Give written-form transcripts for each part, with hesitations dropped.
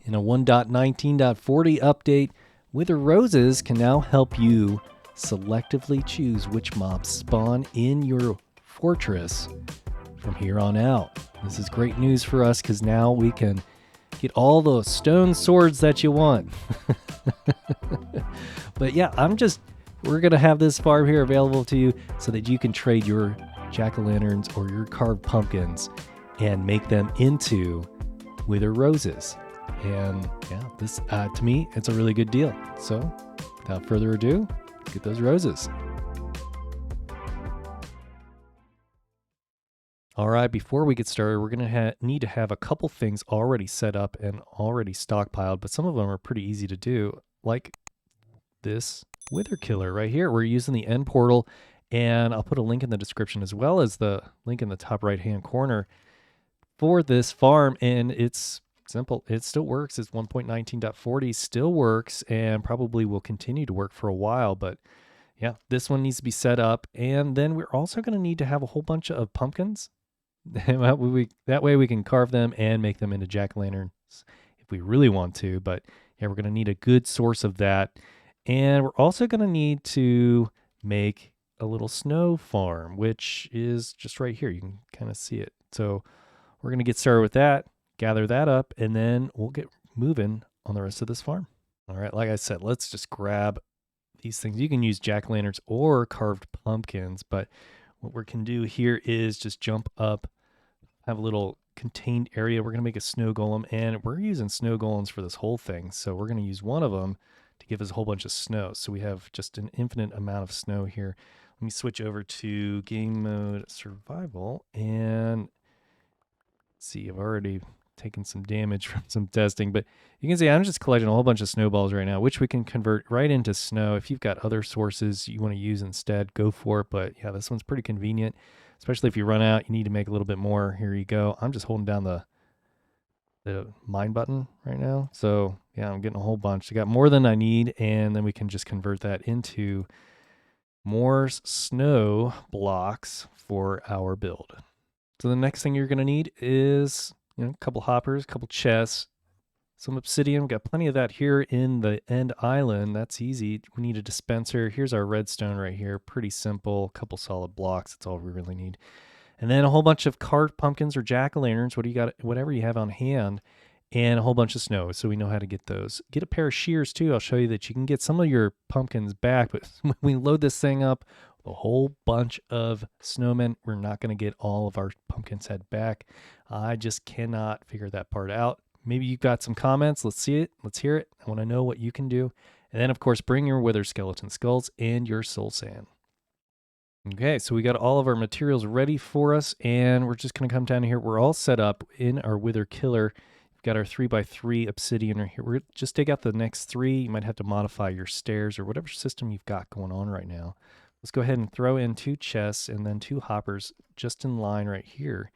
In a 1.19.40 update, Wither Roses can now help you selectively choose which mobs spawn in your fortress from here on out. This is great news for us because now we can get all the stone swords that you want. But yeah, we're going to have this farm here available to you so that you can trade your jack-o'-lanterns or your carved pumpkins and make them into Wither Roses. And yeah, this to me, it's a really good deal. So without further ado, let's get those roses. All right, before we get started, we're going to need to have a couple things already set up and already stockpiled, but some of them are pretty easy to do, like this Wither Killer right here. We're using the end portal, and I'll put a link in the description as well as the link in the top right-hand corner for this farm, and it's simple. It still works. It's 1.19.40, still works, and probably will continue to work for a while, but yeah, this one needs to be set up, and then we're also going to need to have a whole bunch of pumpkins. That way we can carve them and make them into jack-o'-lanterns if we really want to. But yeah, we're going to need a good source of that. And we're also going to need to make a little snow farm, which is just right here. You can kind of see it. So we're going to get started with that, gather that up, and then we'll get moving on the rest of this farm. All right, like I said, let's just grab these things. You can use jack-o'-lanterns or carved pumpkins, but what we can do here is just jump up, have a little contained area. We're going to make a snow golem, and we're using snow golems for this whole thing. So we're going to use one of them to give us a whole bunch of snow. So we have just an infinite amount of snow here. Let me switch over to game mode survival, and see, I've already taken some damage from some testing, but you can see I'm just collecting a whole bunch of snowballs right now, which we can convert right into snow. If you've got other sources you want to use instead, go for it. But yeah, this one's pretty convenient, especially if you run out, you need to make a little bit more. Here you go. I'm just holding down the mine button right now. So yeah, I'm getting a whole bunch. I got more than I need, and then we can just convert that into more snow blocks for our build. So the next thing you're going to need is a couple hoppers, a couple chests, some obsidian. We've got plenty of that here in the end island. That's easy. We need a dispenser. Here's our redstone right here. Pretty simple. A couple solid blocks. That's all we really need. And then a whole bunch of carved pumpkins or jack-o'-lanterns. What do you got? Whatever you have on hand, and a whole bunch of snow, so we know how to get those. Get a pair of shears too. I'll show you that you can get some of your pumpkins back, but when we load this thing up, a whole bunch of snowmen, we're not going to get all of our pumpkin's head back. I just cannot figure that part out. Maybe you've got some comments. Let's see it. Let's hear it. I want to know what you can do. And then, of course, bring your wither skeleton skulls and your soul sand. Okay, so we got all of our materials ready for us, and we're just going to come down here. We're all set up in our wither killer. We've got our 3x3 obsidian right here. We're just take out the next 3. You might have to modify your stairs or whatever system you've got going on right now. Let's go ahead and throw in 2 chests and then 2 hoppers just in line right here.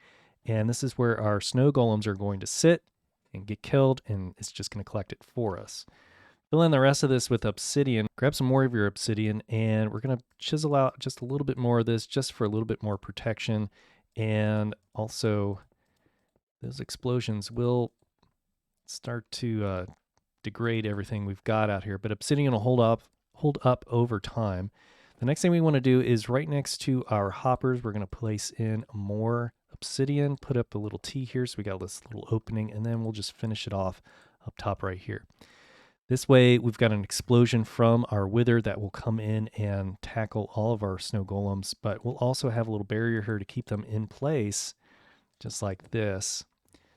And this is where our snow golems are going to sit and get killed, and it's just going to collect it for us. Fill in the rest of this with obsidian. Grab some more of your obsidian, and we're going to chisel out just a little bit more of this just for a little bit more protection. And also, those explosions will start to degrade everything we've got out here, but obsidian will hold up over time. The next thing we want to do is right next to our hoppers, we're going to place in more obsidian, put up a little T here so we got this little opening, and then we'll just finish it off up top right here. This way we've got an explosion from our wither that will come in and tackle all of our snow golems, but we'll also have a little barrier here to keep them in place just like this.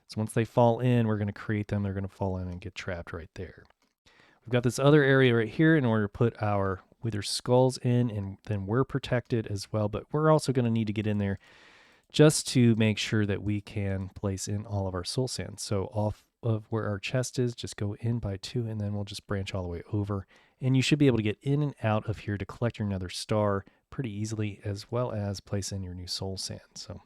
So once they fall in, we're going to create them. They're going to fall in and get trapped right there. We've got this other area right here in order to put our wither skulls in, and then we're protected as well, but we're also going to need to get in there just to make sure that we can place in all of our soul sand. So off of where our chest is, just go in by 2, and then we'll just branch all the way over, and you should be able to get in and out of here to collect your nether star pretty easily, as well as place in your new soul sand. So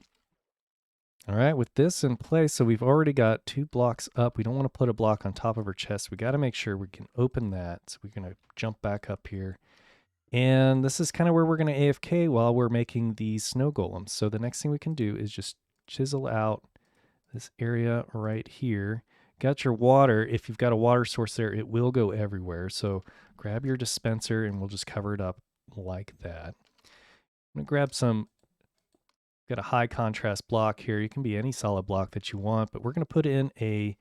all right, with this in place, so we've already got 2 blocks up. We don't want to put a block on top of our chest. We got to make sure we can open that. So we're going to jump back up here. And this is kind of where we're going to AFK while we're making these snow golems. So the next thing we can do is just chisel out this area right here. got your water. If you've got a water source there, it will go everywhere. So grab your dispenser and we'll just cover it up like that. I'm going to grab some, got a high contrast block here. You can be any solid block that you want, but we're going to put in a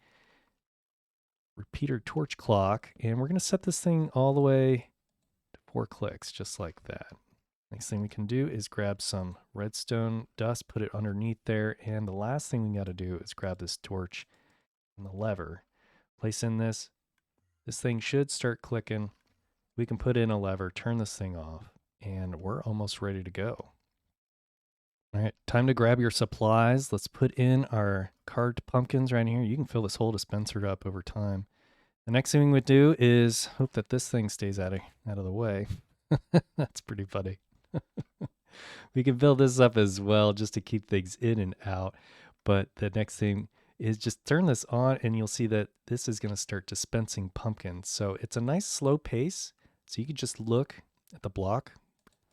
repeater torch clock and we're going to set this thing all the way to 4 clicks, just like that. Next thing we can do is grab some redstone dust, put it underneath there, and the last thing we got to do is grab this torch and the lever. Place in this. This thing should start clicking. We can put in a lever, turn this thing off, and we're almost ready to go. All right, time to grab your supplies. Let's put in our carved pumpkins right here. You can fill this whole dispenser up over time. The next thing we would do is hope that this thing stays out of the way. That's pretty funny. We can fill this up as well just to keep things in and out. But the next thing is just turn this on and you'll see that this is going to start dispensing pumpkins. So it's a nice slow pace. So you can just look at the block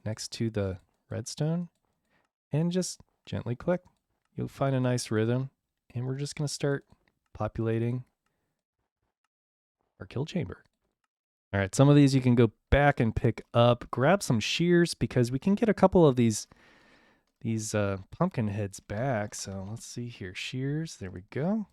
next to the redstone and just gently click. You'll find a nice rhythm and we're just going to start populating our kill chamber. All right, some of these you can go back and pick up. Grab some shears because we can get a couple of these pumpkin heads back. So let's see here. Shears, there we go.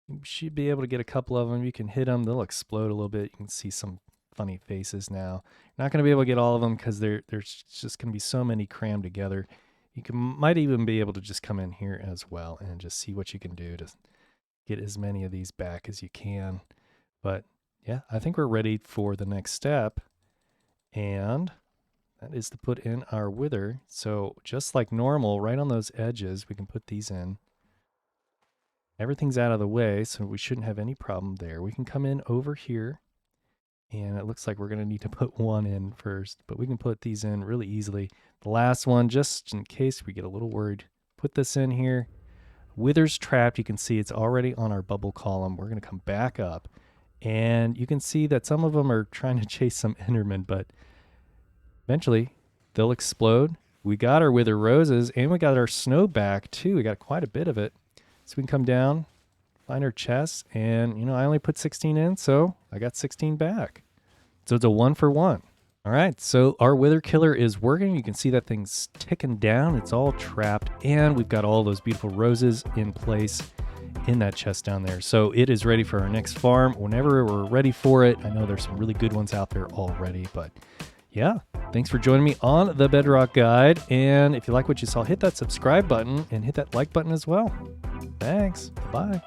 You should be able to get a couple of them. You can hit them. They'll explode a little bit. You can see some funny faces now. You're not going to be able to get all of them because there's just going to be so many crammed together. You might even be able to just come in here as well and just see what you can do to get as many of these back as you can. But yeah, I think we're ready for the next step. And that is to put in our wither. So just like normal, right on those edges, we can put these in. Everything's out of the way, so we shouldn't have any problem there. We can come in over here. And it looks like we're going to need to put one in first. But we can put these in really easily. The last one, just in case we get a little worried, put this in here. Wither's trapped. You can see it's already on our bubble column. We're going to come back up. And you can see that some of them are trying to chase some Enderman, but eventually they'll explode. We got our wither roses and we got our snow back too. We got quite a bit of it. So we can come down, find our chest, and you know, I only put 16 in, so I got 16 back. So it's a 1-for-1. All right, so our wither killer is working. You can see that thing's ticking down. It's all trapped, and we've got all those beautiful roses in place in that chest down there. So it is ready for our next farm whenever we're ready for it. I know there's some really good ones out there already, but yeah, thanks for joining me on the Bedrock Guide. And if you like what you saw, hit that subscribe button and hit that like button as well. Thanks. Bye.